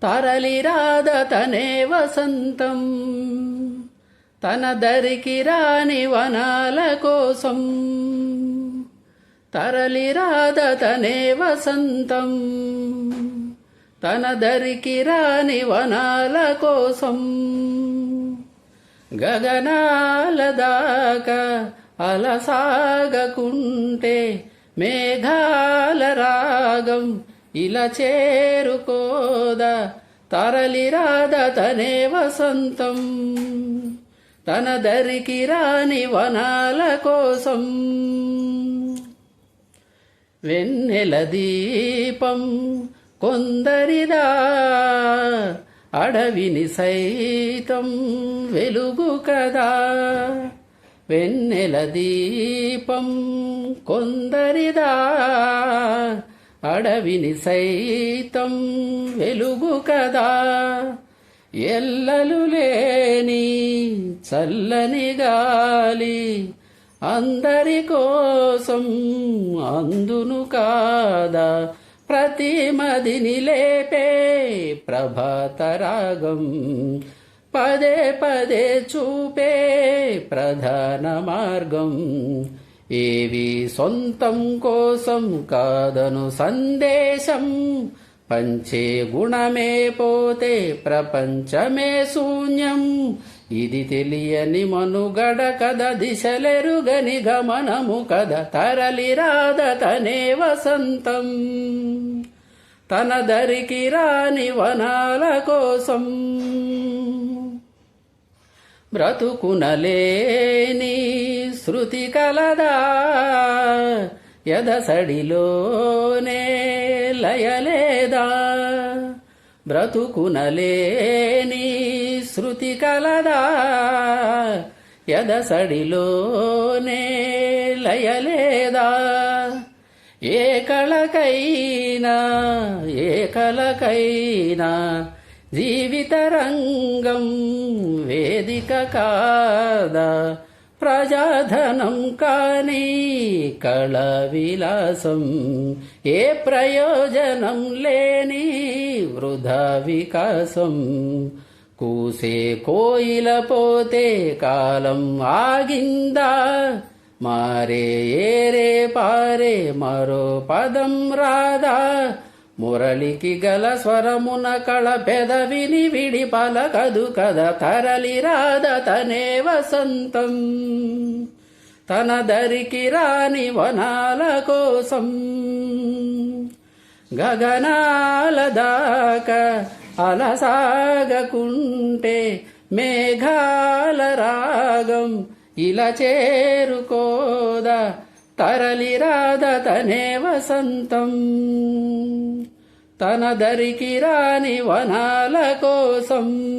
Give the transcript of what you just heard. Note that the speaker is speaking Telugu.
తరలిరాద తనే వసంతం తన దరికి రాని వనాల కోసం. తరలిరాద తనే వసంతం తన దరికి రాని వనాల కోసం. గగనాల దాకా అలసాగకుంటే మేఘాల రాగం ఇలా చేరుకోదా. తరలిరాద తనే వసంతం తన దరికి రాని వనాల కోసం. వెన్నెల దీపం కొందరిదా అడవిని సైతం వెలుగు కదా. వెన్నెల దీపం కొందరిదా అడవిని సైతం వెలుగు కదా. ఎల్లలు లేని చల్లని గాలి అందరి కోసం అందును కాదా. ప్రతి మదిని లేపే ప్రభాత రాగం పదే పదే చూపే ప్రధాన మార్గం. ఏవి సొంతం కోసం కాదను సందేశం పంచే గుణమే పోతే ప్రపంచమే శూన్యం. ఇది తెలియని మనుగడ కథ దిశలెరుగని గమనము కథ. తరలిరాద తనే వసంతం తన దరికి రాని వనాల కోసం. బ్రతుకునలేని శృతి కలదా ఎదసడిలోనే లయలేదా. బ్రతుకునలేని శృతి కలదా ఎదసడిలోనే లయలేదా. ఏ కళకైనా జీవిత రంగం వేదిక కాదా. ప్రజాధనం కాని కళ విలాసం ఏ ప్రయోజనం లేని వృధా వికాసం. కూసే కోయిల పోతే కాలం ఆగిందా. మారే ఏరే పారే మరో పదం రాదా. మురళికి గల స్వరమున కళ పెదవిని విడి పలకదు కదా. తరలిరాద తనే వసంతం తన దరికి రాని వనాల కోసం. గగనాల దాకా అలసాగకుంటే మేఘాల రాగం ఇలా చేరుకోదా. తరలిరాద తనే వసంతం తన దరికి రాని వనాల కోసం.